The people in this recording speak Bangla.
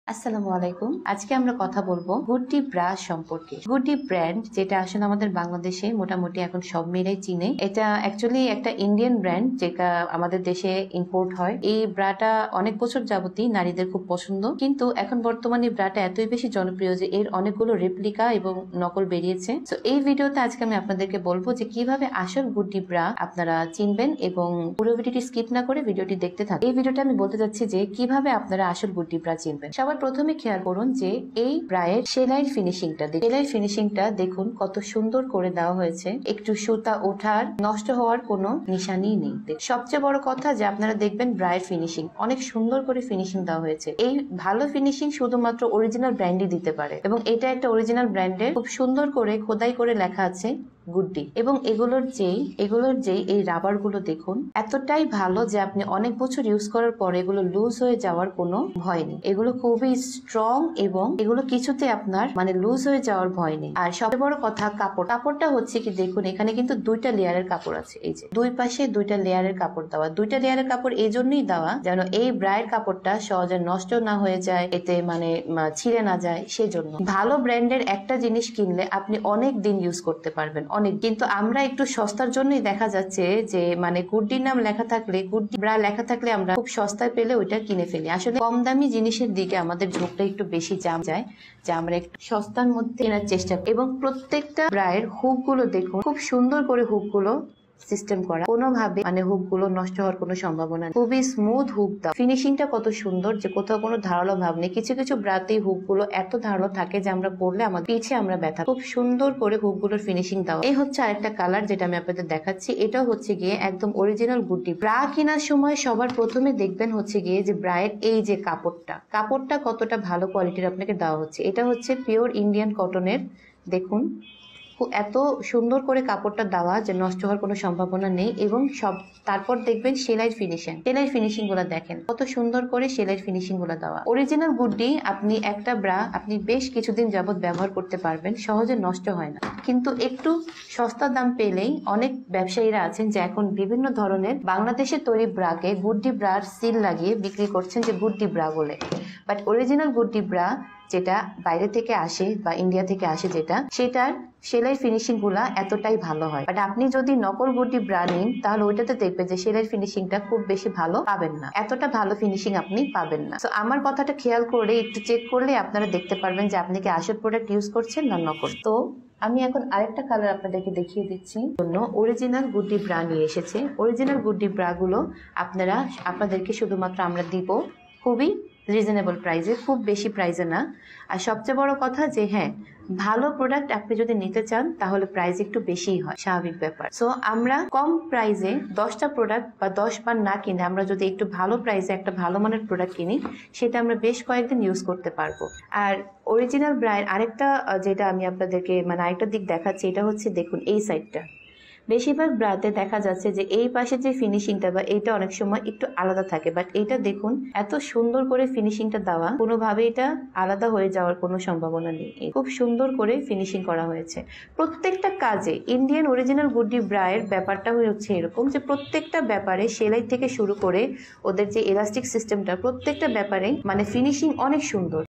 আসসালামু আলাইকুম। আজকে আমরা কথা বলবো গুড্ডি ব্রা সম্পর্কে। গুড্ডি ব্র্যান্ড, যেটা আসলে আমাদের বাংলাদেশে মোটামুটি এখন সব মেয়েরাই চিনে। এটা অ্যাকচুয়ালি একটা ইন্ডিয়ান ব্র্যান্ড, যেটা আমাদের দেশে ইম্পোর্ট হয়। এই ব্রাটা অনেক বছর যাবতই নারীদের খুব পছন্দ, কিন্তু এখন বর্তমানে ব্রাটা এতই বেশি জনপ্রিয় যে এর অনেকগুলো রেপ্লিকা এবং নকল বেরিয়েছে। তো এই ভিডিওতে আজকে আমি আপনাদেরকে বলবো যে কিভাবে আসল গুড্ডি ব্রা আপনারা চিনবেন, এবং পুরো ভিডিওটি স্কিপ না করে ভিডিওটি দেখতে থাকুন। এই ভিডিওটা আমি বলতে চাচ্ছি যে কিভাবে আপনারা আসল গুড্ডি ব্রা চিনবেন। প্রথমে খেয়াল করুন যে এই ব্রায়ের সেলাইয়ের ফিনিশিংটা দেখুন কত সুন্দর করে দেওয়া হয়েছে। একটু সুতা ওঠার, নষ্ট হওয়ার কোনো নিশানি নেই। সবচেয়ে বড় কথা যে আপনারা দেখবেন ব্রায়ের ফিনিশিং অনেক সুন্দর করে ফিনিশিং দেওয়া হয়েছে। এই ভালো ফিনিশিং শুধুমাত্র অরিজিনাল ব্র্যান্ডই দিতে পারে, এবং এটা একটা অরিজিনাল ব্র্যান্ডের খুব সুন্দর করে খোদাই করে লেখা আছে গুড্ডি। এবং এগুলোর যেই এই রাবার গুলো দেখুন এতটাই ভালো যে আপনি অনেক বছর ইউজ করার পর এগুলো লুজ হয়ে যাওয়ার কোনো ভয় নেই। এগুলো খুবই স্ট্রং এবং এগুলো কিছুতে আপনার লুজ হয়ে যাওয়ার ভয় নেই। আর সবচেয়ে বড় কথা কাপড়টা হচ্ছে কি, দেখুন এখানে কিন্তু দুইটা লেয়ারের কাপড় আছে। এই যে দুই পাশে দুইটা লেয়ারের কাপড় দেওয়া। দুইটা লেয়ারের কাপড় এই জন্যই দেওয়া যেন এই ব্রায়ের কাপড়টা সহজে নষ্ট না হয়ে যায়, এতে ছিঁড়ে না যায়। সেজন্য ভালো ব্র্যান্ডের একটা জিনিস কিনলে আপনি অনেক দিন ইউজ করতে পারবেন, অনেক। কিন্তু আমরা একটু সস্তার জন্যই দেখা যাচ্ছে যে গুড্ডির নাম লেখা থাকলে, গুড্ডি ব্রা লেখা থাকলে আমরা খুব সস্তায় পেলে ওইটা কিনে ফেলি। আসলে কম দামি জিনিসের দিকে আমাদের ঝোঁকটা একটু বেশি যায়, যে আমরা একটু সস্তার মধ্যে কেনার চেষ্টা করি। এবং প্রত্যেকটা ব্রায়ের হুক গুলো দেখুন, খুব সুন্দর করে হুক গুলো সিস্টেম করা, কোনোভাবে হুক গুলো নষ্ট হওয়ার কোনো সম্ভাবনা নেই। খুবই স্মুথ হুক দাও। ফিনিশিংটা কত সুন্দর যে কোথাও কোনো ধারালো ভাব নেই। কিছু কিছু ব্রাতে হুক গুলো এত ধারালো থাকে যে আমরা পড়লে আমাদের পিছে আমরা ব্যথা। খুব সুন্দর করে হুক গুলোর ফিনিশিং দেওয়া। এই হচ্ছে আরেকটা কালার যেটা আমি আপনাদের দেখাচ্ছি। এটা হচ্ছে গিয়ে একদম অরিজিনাল গুড্ডি। ব্রা কেনার সময় সবার প্রথমে দেখবেন হচ্ছে গিয়ে যে ব্রায়ের এই যে কাপড়টা কতটা ভালো কোয়ালিটির আপনাকে দেওয়া হচ্ছে। এটা হচ্ছে পিওর ইন্ডিয়ান কটনের। দেখুন এত সুন্দর করে কাপড়টা দেওয়া যে নষ্ট হওয়ার কোনো সম্ভাবনা নেই। এবং তারপর দেখবেন সেলাইয়ের ফিনিশিং গুলা দেখেন কত সুন্দর করে সেলাইয়ের ফিনিশিং গুলা দেওয়া। অরিজিনাল গুড্ডি একটা ব্রা আপনি বেশ কিছুদিন যাবত ব্যবহার করতে পারবেন, সহজে নষ্ট হয় না। কিন্তু একটু সস্তা দাম পেলেই অনেক ব্যবসায়ীরা আছেন যে এখন বিভিন্ন ধরনের বাংলাদেশের তৈরি ব্রাকে গুড্ডি ব্রার সিল লাগিয়ে বিক্রি করছেন যে গুড্ডি ব্রা বলে। বাট অরিজিনাল গুড্ডি ব্রা যেটা বাইরে থেকে আসে বা ইন্ডিয়া থেকে আসে, সেটার সেলাই ফিনিশিং গুলা এতটাই ভালো হয়। বাট আপনি যদি নকল গুড্ডি ব্রা নিন তাহলে ওইটাতে দেখবেন যে সেলাই ফিনিশিংটা খুব বেশি ভালো পাবেন না, এতটা ভালো ফিনিশিং আপনি পাবেন না। তো আমার কথাটা খেয়াল করে একটু চেক করলে আপনারা দেখতে পারবেন যে আপনি কি আসল প্রোডাক্ট ইউজ করছেন না নকল। তো আমি এখন আরেকটা কালার আপনাদেরকে দেখিয়ে দিচ্ছি। জন্য অরিজিনাল গুড্ডি ব্রা নিয়ে এসেছে। অরিজিনাল গুড্ডি ব্রা গুলো আপনাদেরকে শুধুমাত্র আমরা দিব খুবই রিজনেবল প্রাইসে, খুব বেশি প্রাইসে না। আর সবচেয়ে বড় কথা যে হ্যাঁ, ভালো প্রোডাক্ট আপনি যদি নিতে চান তাহলে প্রাইস একটু বেশিই হয়, স্বাভাবিক ব্যাপার। সো আমরা কম প্রাইসে 10টা প্রোডাক্ট বা 10 বার না কিনে আমরা যদি একটু ভালো প্রাইসে একটা ভালো মানের প্রোডাক্ট কিনি, সেটা আমরা বেশ কয়েকদিন ইউজ করতে পারবো। আর অরিজিনাল ব্র্যান্ড আরেকটা যেটা আমি আপনাদেরকে আরেকটা দিক দেখাচ্ছি, এটা হচ্ছে দেখুন এই সাইডটা। বেশিরভাগ ব্রাতে দেখা যাচ্ছে যে এই পাশে যে ফিনিশিংটা বা এইটা অনেক সময় একটু আলাদা থাকে, বাট এইটা দেখুন এত সুন্দর করে ফিনিশিংটা দেওয়া, কোনোভাবে এটা আলাদা হয়ে যাওয়ার কোনো সম্ভাবনা নেই। খুব সুন্দর করে ফিনিশিং করা হয়েছে প্রত্যেকটা কাজে। ইন্ডিয়ান অরিজিনাল গুড্ডি ব্রায়ের ব্যাপারটা হচ্ছে এরকম যে প্রত্যেকটা ব্যাপারে সেলাই থেকে শুরু করে ওদের যে ইলাস্টিক সিস্টেমটা, প্রত্যেকটা ব্যাপারে ফিনিশিং অনেক সুন্দর।